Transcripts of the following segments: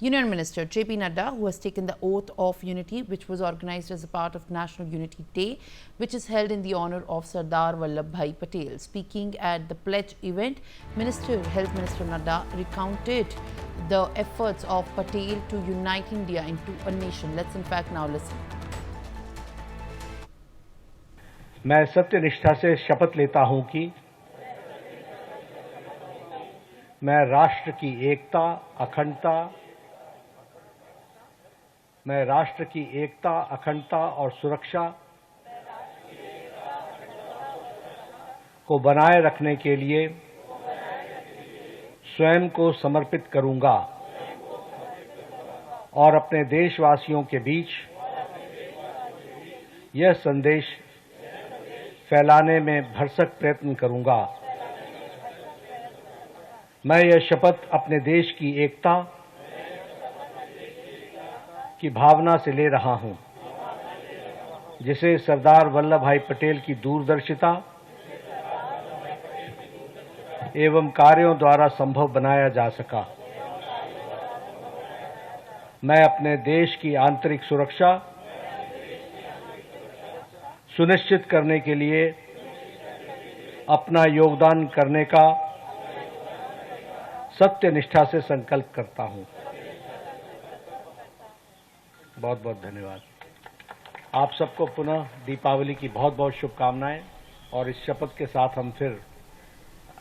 Union Minister JP Nadda, who has taken the oath of unity, which was organized as a part of National Unity Day, which is held in the honor of Sardar Vallabhbhai Patel. Speaking at the pledge event, Health Minister Nadda recounted the efforts of Patel to unite India into a nation. Let's in fact now listen. मैं सत्य निष्ठा से शपथ लेता हूं कि मैं राष्ट्र की एकता, अखंडता और सुरक्षा को बनाए रखने के लिए स्वयं को समर्पित करूंगा और अपने देशवासियों के बीच यह संदेश फैलाने में भरसक प्रयत्न करूंगा। मैं यह शपथ अपने देश की एकता की भावना से ले रहा हूं, जिसे सरदार वल्लभ भाई पटेल की दूरदर्शिता एवं कार्यों द्वारा संभव बनाया जा सका। मैं अपने देश की आंतरिक सुरक्षा सुनिश्चित करने के लिए अपना योगदान करने का सत्य निष्ठा से संकल्प करता हूं। बहुत बहुत धन्यवाद। आप सबको पुनः दीपावली की बहुत बहुत शुभकामनाएं और इस शपथ के साथ हम फिर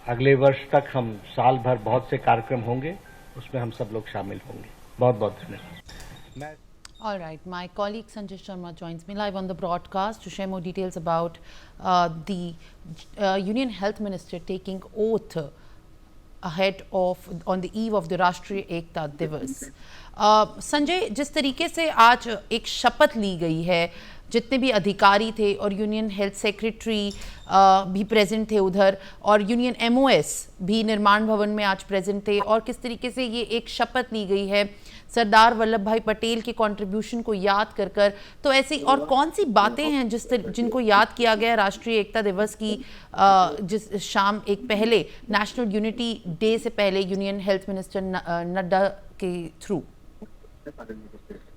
अगले वर्ष तक हम साल भर बहुत से कार्यक्रम होंगे, उसमें हम सब लोग शामिल होंगे। बहुत बहुत धन्यवाद। All right, my colleague Sanjay Sharma joins me live on the broadcast to share more details about the Union Health Minister taking oath on the eve of the Rashtriya Ekta Divas. Sanjay, जिस तरीके से आज एक शपथ ली गई है, जितने भी अधिकारी थे और यूनियन हेल्थ सेक्रेटरी भी प्रेजेंट थे उधर और यूनियन एमओएस भी निर्माण भवन में आज प्रेजेंट थे, और किस तरीके से ये एक शपथ ली गई है सरदार वल्लभ भाई पटेल के कंट्रीब्यूशन को याद कर कर, तो ऐसी और कौन सी बातें हैं जिनको याद किया गया राष्ट्रीय एकता दिवस की जिस शाम एक पहले नेशनल यूनिटी डे से पहले यूनियन हेल्थ मिनिस्टर नड्डा के थ्रू?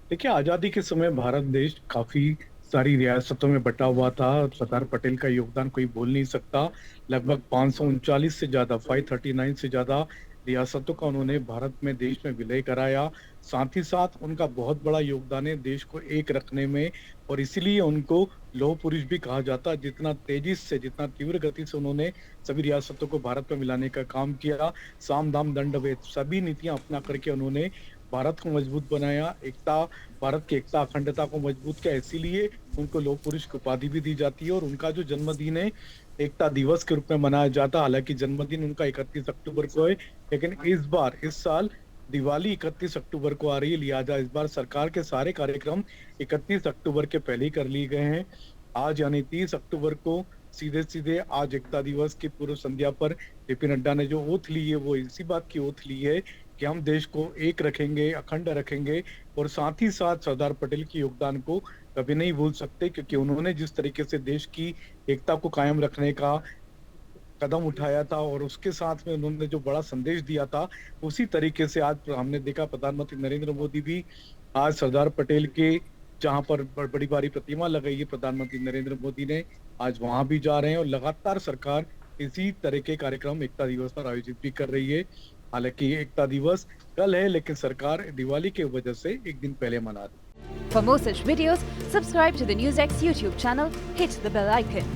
देखिए, आज़ादी के समय भारत देश काफ़ी सारी रियासतों में बटा हुआ था। सरदार पटेल का योगदान कोई भूल नहीं सकता। लगभग 539 से ज़्यादा 539 से ज़्यादा रियासतों का उन्होंने भारत में देश में विलय कराया। साथ ही साथ उनका बहुत बड़ा योगदान है देश को एक रखने में, और इसीलिए उनको लौह पुरुष भी कहा जाता। जितना तेजी से, जितना तीव्र गति से उन्होंने सभी रियासतों को भारत में मिलाने का काम किया, साम दाम दंड भेद सभी नीतियां अपना करके उन्होंने भारत को मजबूत बनाया, भारत की एकता अखंडता को मजबूत किया। इसीलिए उनको लौह पुरुष की उपाधि भी दी जाती है और उनका जो जन्मदिन है एकता दिवस के रूप में मनाया जाता है। हालांकि जन्मदिन उनका 31 अक्टूबर को है, लेकिन इस साल दिवाली 31 अक्टूबर को आ रही है, लिहाजा इस बार सरकार के सारे कार्यक्रम 31 अक्टूबर के पहले ही कर लिए गए हैं। आज यानी 30 अक्टूबर को सीधे आज एकता दिवस की पूर्व संध्या पर जेपी नड्डा ने जो ओथ ली है वो इसी बात की ओथ ली है कि हम देश को एक रखेंगे, अखंड रखेंगे, और साथ ही साथ सरदार पटेल के योगदान को कभी नहीं भूल सकते, क्योंकि उन्होंने जिस तरीके से देश की एकता को कायम रखने का कदम उठाया था और उसके साथ में उन्होंने जो बड़ा संदेश दिया था, उसी तरीके से आज हमने देखा प्रधानमंत्री नरेंद्र मोदी भी आज सरदार पटेल के जहां पर बड़ी भारी प्रतिमा लगाई है प्रधानमंत्री नरेंद्र मोदी ने, आज वहां भी जा रहे हैं और लगातार सरकार इसी तरह के कार्यक्रम एकता दिवस पर आयोजित भी कर रही है। हालांकि एकता दिवस कल है, लेकिन सरकार दिवाली के वजह से एक दिन पहले मना रही है। For more such videos, subscribe to the NewsX YouTube channel, hit the bell icon.